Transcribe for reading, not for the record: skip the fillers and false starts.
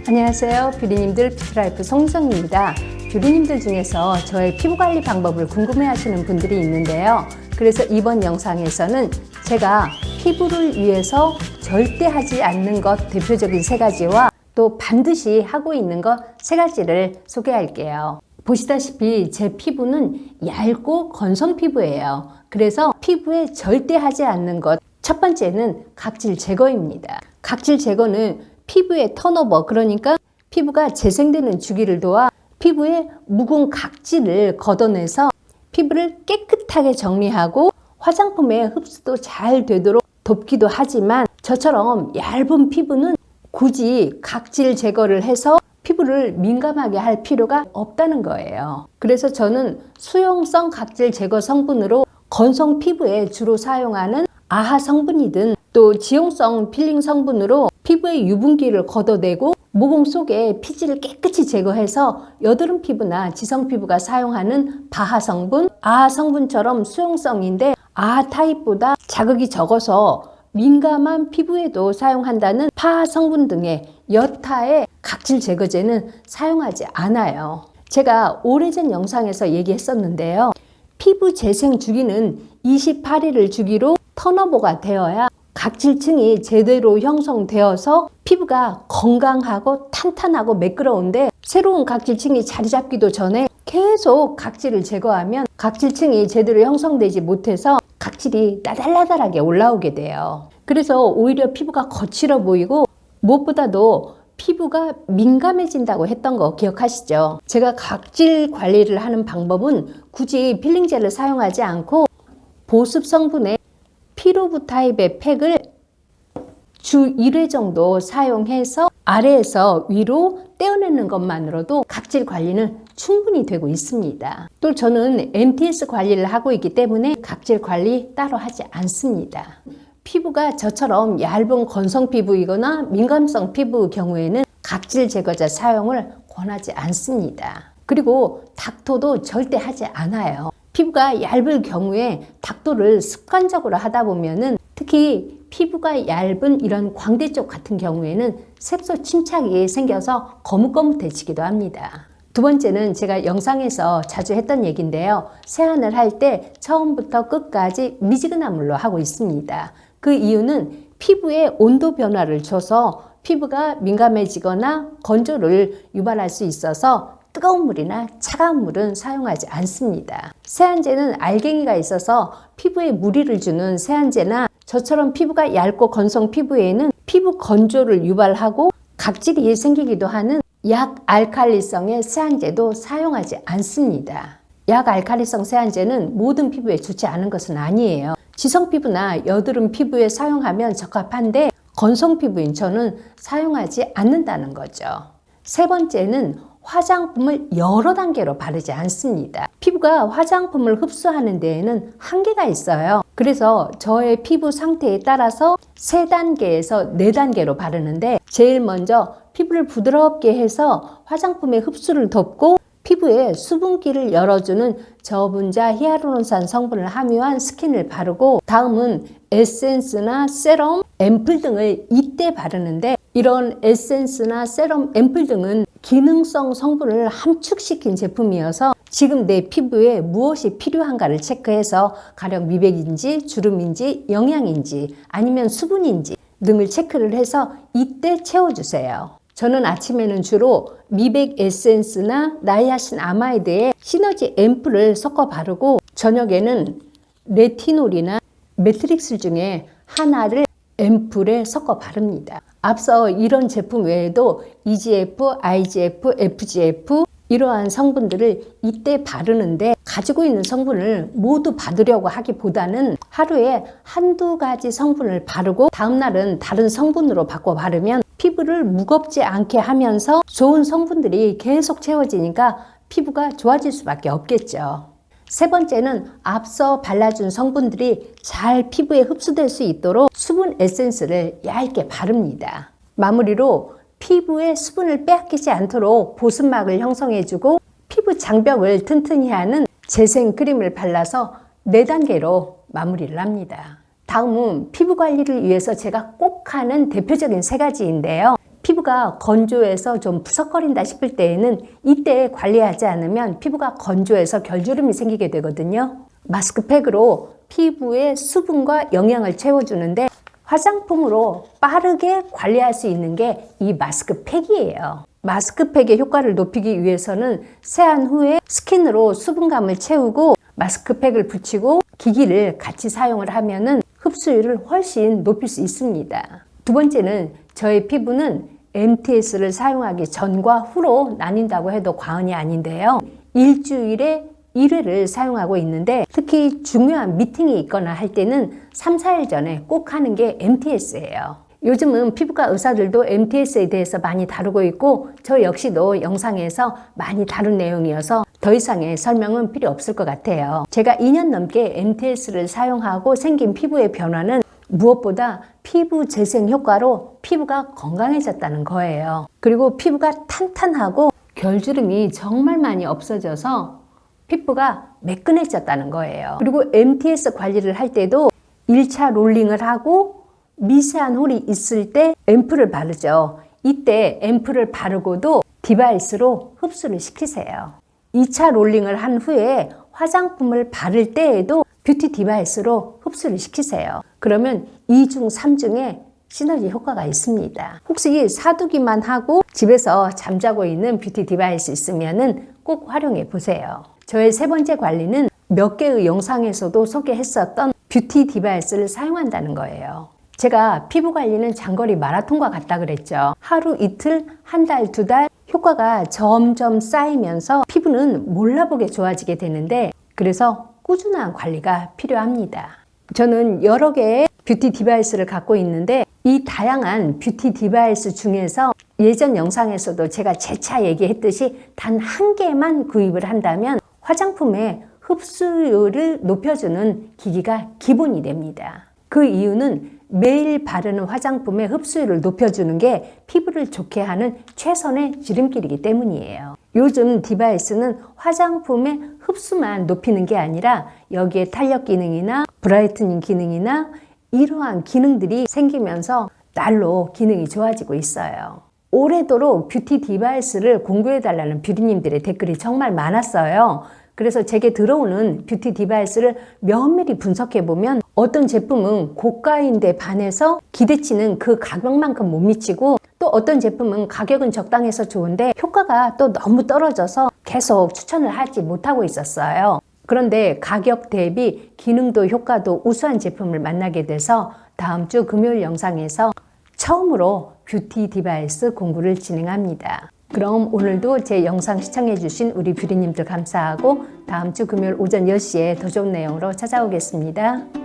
안녕하세요. 뷰리님들 뷰티라이프 송정입니다. 뷰리님들 중에서 저의 피부관리 방법을 궁금해하시는 분들이 있는데요. 그래서 이번 영상에서는 제가 피부를 위해서 절대 하지 않는 것 대표적인 3가지와 또 반드시 하고 있는 것 3가지를 소개할게요. 보시다시피 제 피부는 얇고 건성 피부예요. 그래서 피부에 절대 하지 않는 것 첫 번째는 각질 제거입니다. 각질 제거는 피부의 턴오버, 그러니까 피부가 재생되는 주기를 도와 피부의 묵은 각질을 걷어내서 피부를 깨끗하게 정리하고 화장품의 흡수도 잘 되도록 돕기도 하지만 저처럼 얇은 피부는 굳이 각질 제거를 해서 피부를 민감하게 할 필요가 없다는 거예요. 그래서 저는 수용성 각질 제거 성분으로 건성 피부에 주로 사용하는 아하 성분이든 또 지용성 필링 성분으로 피부의 유분기를 걷어내고 모공 속에 피지를 깨끗이 제거해서 여드름 피부나 지성 피부가 사용하는 바하 성분, 아하 성분처럼 수용성인데 아하 타입보다 자극이 적어서 민감한 피부에도 사용한다는 파하 성분 등의 여타의 각질 제거제는 사용하지 않아요. 제가 오래전 영상에서 얘기했었는데요. 피부 재생 주기는 28일을 주기로 턴오버가 되어야 각질층이 제대로 형성되어서 피부가 건강하고 탄탄하고 매끄러운데 새로운 각질층이 자리 잡기도 전에 계속 각질을 제거하면 각질층이 제대로 형성되지 못해서 각질이 나달나달하게 올라오게 돼요. 그래서 오히려 피부가 거칠어 보이고 무엇보다도 피부가 민감해진다고 했던 거 기억하시죠? 제가 각질 관리를 하는 방법은 굳이 필링젤을 사용하지 않고 보습 성분의 피로브 타입의 팩을 주 1회 정도 사용해서 아래에서 위로 떼어내는 것만으로도 각질 관리는 충분히 되고 있습니다. 또 저는 MTS 관리를 하고 있기 때문에 각질 관리 따로 하지 않습니다. 피부가 저처럼 얇은 건성 피부이거나 민감성 피부의 경우에는 각질 제거제 사용을 권하지 않습니다. 그리고 닥터도 절대 하지 않아요. 피부가 얇을 경우에 닥터를 습관적으로 하다 보면은 특히 피부가 얇은 이런 광대 쪽 같은 경우에는 색소 침착이 생겨서 거뭇거뭇해지기도 합니다. 두 번째는 제가 영상에서 자주 했던 얘기인데요. 세안을 할 때 처음부터 끝까지 미지근한 물로 하고 있습니다. 그 이유는 피부에 온도 변화를 줘서 피부가 민감해지거나 건조를 유발할 수 있어서 뜨거운 물이나 차가운 물은 사용하지 않습니다. 세안제는 알갱이가 있어서 피부에 무리를 주는 세안제나 저처럼 피부가 얇고 건성 피부에는 피부 건조를 유발하고 각질이 생기기도 하는 약알칼리성의 세안제도 사용하지 않습니다. 약알칼리성 세안제는 모든 피부에 좋지 않은 것은 아니에요. 지성 피부나 여드름 피부에 사용하면 적합한데 건성 피부인 저는 사용하지 않는다는 거죠. 세 번째는 화장품을 여러 단계로 바르지 않습니다. 피부가 화장품을 흡수하는 데에는 한계가 있어요. 그래서 저의 피부 상태에 따라서 3단계에서 4단계로 바르는데 제일 먼저 피부를 부드럽게 해서 화장품의 흡수를 돕고 피부에 수분기를 열어주는 저분자 히알루론산 성분을 함유한 스킨을 바르고 다음은 에센스나 세럼, 앰플 등을 이때 바르는데 이런 에센스나 세럼, 앰플 등은 기능성 성분을 함축시킨 제품이어서 지금 내 피부에 무엇이 필요한가를 체크해서 가령 미백인지 주름인지 영양인지 아니면 수분인지 등을 체크를 해서 이때 채워주세요. 저는 아침에는 주로 미백 에센스나 나이아신 아마이드에 시너지 앰플을 섞어 바르고 저녁에는 레티놀이나 매트릭스 중에 하나를 앰플에 섞어 바릅니다. 앞서 이런 제품 외에도 EGF, IGF, FGF 이러한 성분들을 이때 바르는데 가지고 있는 성분을 모두 받으려고 하기보다는 하루에 1~2가지 성분을 바르고 다음날은 다른 성분으로 바꿔 바르면 피부를 무겁지 않게 하면서 좋은 성분들이 계속 채워지니까 피부가 좋아질 수밖에 없겠죠. 세 번째는 앞서 발라준 성분들이 잘 피부에 흡수될 수 있도록 수분 에센스를 얇게 바릅니다. 마무리로 피부에 수분을 빼앗기지 않도록 보습막을 형성해주고 피부 장벽을 튼튼히 하는 재생 크림을 발라서 4단계로 마무리를 합니다. 다음은 피부 관리를 위해서 제가 꼭 하는 대표적인 3가지인데요. 피부 피부가 건조해서 좀 푸석거린다 싶을 때에는 이때 관리하지 않으면 피부가 건조해서 결주름이 생기게 되거든요. 마스크팩으로 피부에 수분과 영양을 채워주는데 화장품으로 빠르게 관리할 수 있는 게 이 마스크팩이에요. 마스크팩의 효과를 높이기 위해서는 세안 후에 스킨으로 수분감을 채우고 마스크팩을 붙이고 기기를 같이 사용을 하면은 흡수율을 훨씬 높일 수 있습니다. 두 번째는 저의 피부는 MTS를 사용하기 전과 후로 나뉜다고 해도 과언이 아닌데요. 일주일에 1회를 사용하고 있는데 특히 중요한 미팅이 있거나 할 때는 3, 4일 전에 꼭 하는 게 MTS예요. 요즘은 피부과 의사들도 MTS에 대해서 많이 다루고 있고 저 역시도 영상에서 많이 다룬 내용이어서 더 이상의 설명은 필요 없을 것 같아요. 제가 2년 넘게 MTS를 사용하고 생긴 피부의 변화는 무엇보다 피부 재생 효과로 피부가 건강해졌다는 거예요. 그리고 피부가 탄탄하고 결주름이 정말 많이 없어져서 피부가 매끈해졌다는 거예요. 그리고 MTS 관리를 할 때도 1차 롤링을 하고 미세한 홀이 있을 때 앰플을 바르죠. 이때 앰플을 바르고도 디바이스로 흡수를 시키세요. 2차 롤링을 한 후에 화장품을 바를 때에도 뷰티 디바이스로 흡수를 시키세요. 그러면 2중, 3중에 시너지 효과가 있습니다. 혹시 사두기만 하고 집에서 잠자고 있는 뷰티 디바이스 있으면은 꼭 활용해 보세요. 저의 세 번째 관리는 몇 개의 영상에서도 소개했었던 뷰티 디바이스를 사용한다는 거예요. 제가 피부 관리는 장거리 마라톤과 같다 그랬죠. 하루 이틀, 한 달, 두 달 효과가 점점 쌓이면서 피부는 몰라보게 좋아지게 되는데 그래서 꾸준한 관리가 필요합니다. 저는 여러 개의 뷰티 디바이스를 갖고 있는데 이 다양한 뷰티 디바이스 중에서 예전 영상에서도 제가 재차 얘기했듯이 단 한 개만 구입을 한다면 화장품의 흡수율을 높여주는 기기가 기본이 됩니다. 그 이유는 매일 바르는 화장품의 흡수율을 높여주는 게 피부를 좋게 하는 최선의 지름길이기 때문이에요. 요즘 디바이스는 화장품의 흡수만 높이는 게 아니라 여기에 탄력 기능이나 브라이트닝 기능이나 이러한 기능들이 생기면서 날로 기능이 좋아지고 있어요. 오래도록 뷰티 디바이스를 공구해달라는 뷰티님들의 댓글이 정말 많았어요. 그래서 제게 들어오는 뷰티 디바이스를 면밀히 분석해보면 어떤 제품은 고가인데 반해서 기대치는 그 가격만큼 못 미치고 또 어떤 제품은 가격은 적당해서 좋은데 효과가 또 너무 떨어져서 계속 추천을 하지 못하고 있었어요. 그런데 가격 대비 기능도 효과도 우수한 제품을 만나게 돼서 다음 주 금요일 영상에서 처음으로 뷰티 디바이스 공구를 진행합니다. 그럼 오늘도 제 영상 시청해주신 우리 뷰티님들 감사하고 다음 주 금요일 오전 10시에 더 좋은 내용으로 찾아오겠습니다.